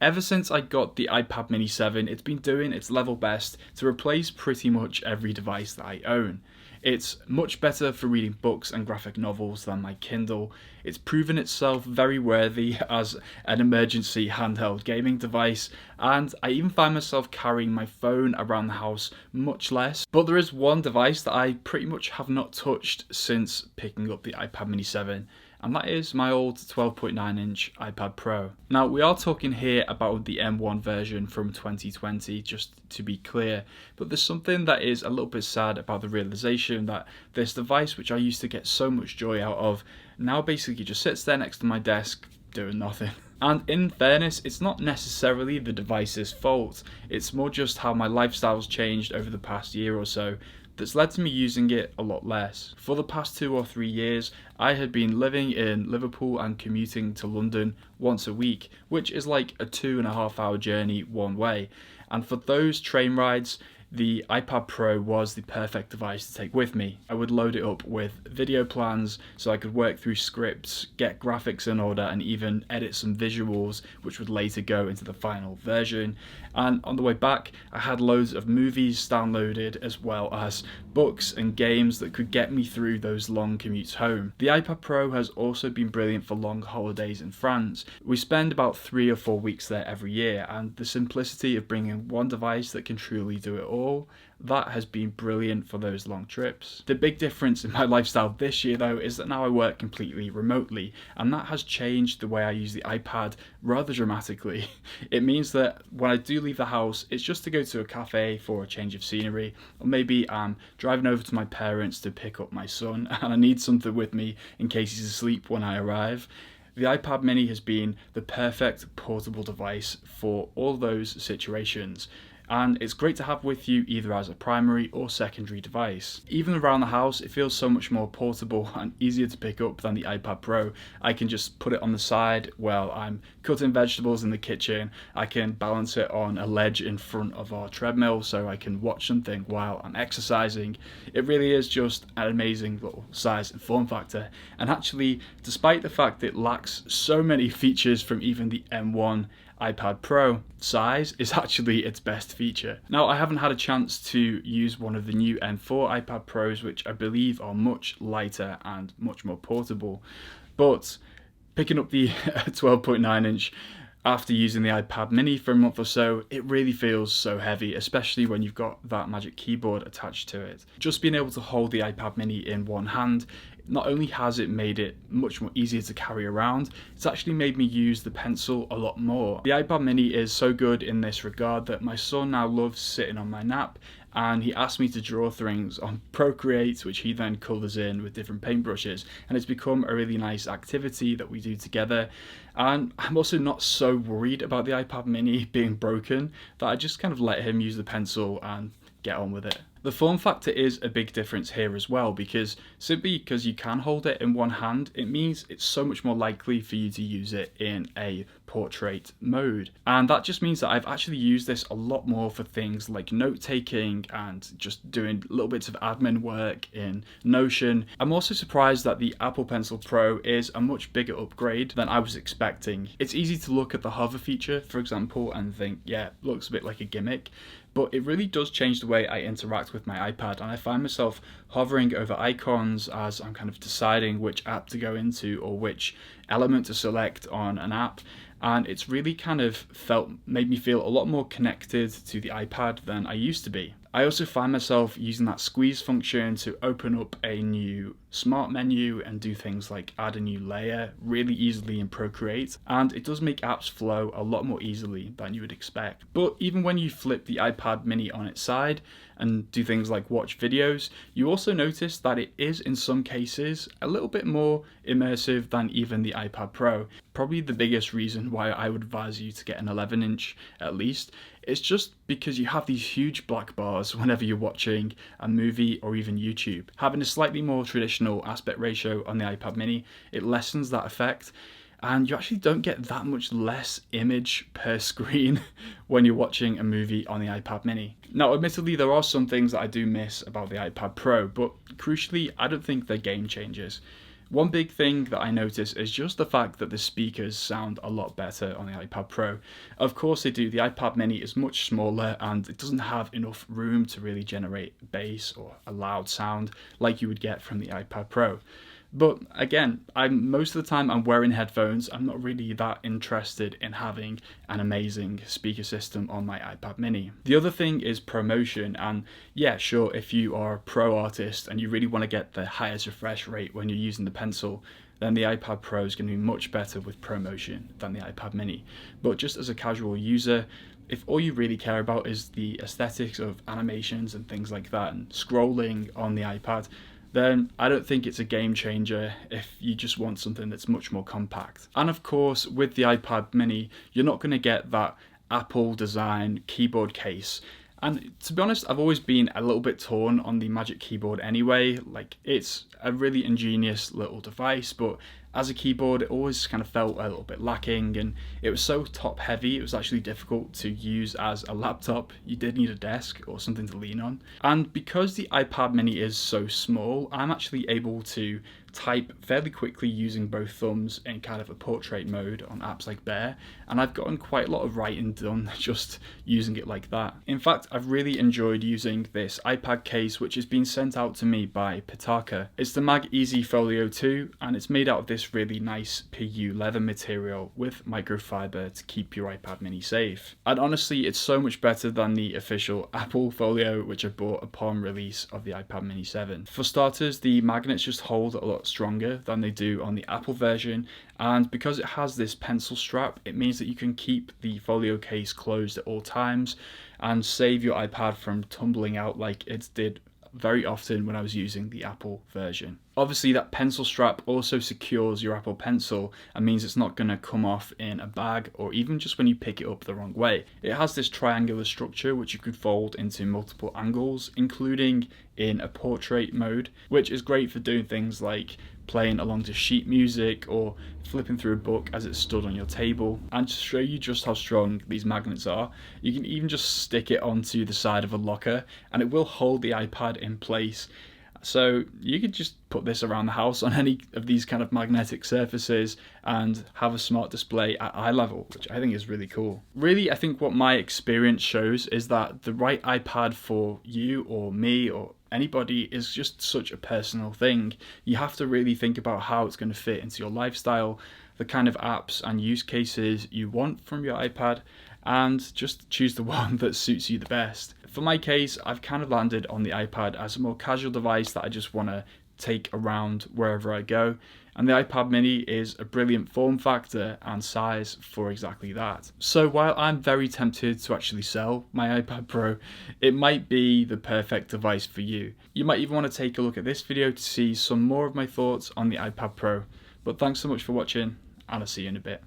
Ever since I got the iPad mini 7, it's been doing its level best to replace pretty much every device that I own. It's much better for reading books and graphic novels than my Kindle. It's proven itself very worthy as an emergency handheld gaming device, and I even find myself carrying my phone around the house much less. But there is one device that I pretty much have not touched since picking up the iPad mini 7. And that is my old 12.9-inch iPad Pro. Now, we are talking here about the M1 version from 2020, just to be clear, but there's something that is a little bit sad about the realization that this device, which I used to get so much joy out of, now basically just sits there next to my desk doing nothing. And in fairness, it's not necessarily the device's fault, it's more just how my lifestyle's changed over the past year or so that's led to me using it a lot less. For the past 2 or 3 years, I had been living in Liverpool and commuting to London once a week, which is like a 2.5 hour journey one way. And for those train rides, the iPad Pro was the perfect device to take with me. I would load it up with video plans so I could work through scripts, get graphics in order, and even edit some visuals which would later go into the final version. And on the way back, I had loads of movies downloaded as well as books and games that could get me through those long commutes home. The iPad Pro has also been brilliant for long holidays in France. We spend about 3 or 4 weeks there every year, and the simplicity of bringing one device that can truly do it all, that has been brilliant for those long trips. The big difference in my lifestyle this year though is that now I work completely remotely, and that has changed the way I use the iPad rather dramatically. It means that when I do leave the house, it's just to go to a cafe for a change of scenery, or maybe I'm driving over to my parents to pick up my son and I need something with me in case he's asleep when I arrive. The iPad mini has been the perfect portable device for all those situations, and it's great to have with you either as a primary or secondary device. Even around the house, it feels so much more portable and easier to pick up than the iPad Pro. I can just put it on the side while I'm cutting vegetables in the kitchen. I can balance it on a ledge in front of our treadmill so I can watch something while I'm exercising. It really is just an amazing little size and form factor. And actually, despite the fact that it lacks so many features from even the M1 iPad Pro, size is actually its best feature. Now, I haven't had a chance to use one of the new M4 iPad Pros, which I believe are much lighter and much more portable, but picking up the 12.9-inch after using the iPad mini for a month or so, it really feels so heavy, especially when you've got that Magic Keyboard attached to it. Just being able to hold the iPad mini in one hand, not only has it made it much more easier to carry around, it's actually made me use the pencil a lot more. The iPad mini is so good in this regard that my son now loves sitting on my nap, and he asked me to draw things on Procreate, which he then colours in with different paintbrushes, and it's become a really nice activity that we do together. And I'm also not so worried about the iPad mini being broken that I just kind of let him use the pencil and get on with it. The form factor is a big difference here as well, because simply because you can hold it in one hand, it means it's so much more likely for you to use it in a portrait mode. And that just means that I've actually used this a lot more for things like note-taking and just doing little bits of admin work in Notion. I'm also surprised that the Apple Pencil Pro is a much bigger upgrade than I was expecting. It's easy to look at the hover feature, for example, and think, yeah, looks a bit like a gimmick, but it really does change the way I interact with my iPad, and I find myself hovering over icons as I'm kind of deciding which app to go into or which element to select on an app, and it's really kind of made me feel a lot more connected to the iPad than I used to be. I also find myself using that squeeze function to open up a new smart menu and do things like add a new layer really easily in Procreate, and it does make apps flow a lot more easily than you would expect. But even when you flip the iPad mini on its side and do things like watch videos, you also notice that it is in some cases a little bit more immersive than even the iPad Pro. Probably the biggest reason why I would advise you to get an 11-inch at least. It's just because you have these huge black bars whenever you're watching a movie or even YouTube. Having a slightly more traditional aspect ratio on the iPad mini, it lessens that effect, and you actually don't get that much less image per screen when you're watching a movie on the iPad mini. Now, admittedly, there are some things that I do miss about the iPad Pro, but crucially, I don't think they're game changers. One big thing that I notice is just the fact that the speakers sound a lot better on the iPad Pro. Of course they do, the iPad mini is much smaller and it doesn't have enough room to really generate bass or a loud sound like you would get from the iPad Pro. But again, most of the time I'm wearing headphones. I'm not really that interested in having an amazing speaker system on my iPad mini. The other thing is promotion, and yeah, sure, if you are a pro artist and you really want to get the highest refresh rate when you're using the pencil, then the iPad Pro is going to be much better with promotion than the iPad mini. But just as a casual user, if all you really care about is the aesthetics of animations and things like that and scrolling on the iPad, then I don't think it's a game changer if you just want something that's much more compact. And of course, with the iPad mini, you're not going to get that Apple design keyboard case. And to be honest, I've always been a little bit torn on the Magic Keyboard anyway. Like, it's a really ingenious little device, but as a keyboard, it always kind of felt a little bit lacking, and it was so top heavy, it was actually difficult to use as a laptop. You did need a desk or something to lean on. And because the iPad mini is so small, I'm actually able to type fairly quickly using both thumbs in kind of a portrait mode on apps like Bear, and I've gotten quite a lot of writing done just using it like that. In fact, I've really enjoyed using this iPad case, which has been sent out to me by Pitaka. It's the Mag Easy Folio 2, and it's made out of this really nice PU leather material with microfiber to keep your iPad mini safe. And honestly, it's so much better than the official Apple Folio, which I bought upon release of the iPad mini 7. For starters, the magnets just hold a lot stronger than they do on the Apple version, and because it has this pencil strap, it means that you can keep the folio case closed at all times and save your iPad from tumbling out like it did very often when I was using the Apple version. Obviously, that pencil strap also secures your Apple Pencil and means it's not going to come off in a bag or even just when you pick it up the wrong way. It has this triangular structure which you could fold into multiple angles, including in a portrait mode, which is great for doing things like playing along to sheet music or flipping through a book as it's stood on your table. And to show you just how strong these magnets are, you can even just stick it onto the side of a locker and it will hold the iPad in place. So you could just put this around the house on any of these kind of magnetic surfaces and have a smart display at eye level, which I think is really cool. Really, I think what my experience shows is that the right iPad for you or me or anybody is just such a personal thing. You have to really think about how it's going to fit into your lifestyle, the kind of apps and use cases you want from your iPad, and just choose the one that suits you the best. For my case, I've kind of landed on the iPad as a more casual device that I just want to take around wherever I go, and the iPad mini is a brilliant form factor and size for exactly that. So while I'm very tempted to actually sell my iPad Pro, it might be the perfect device for you. You might even want to take a look at this video to see some more of my thoughts on the iPad Pro. But thanks so much for watching, and I'll see you in a bit.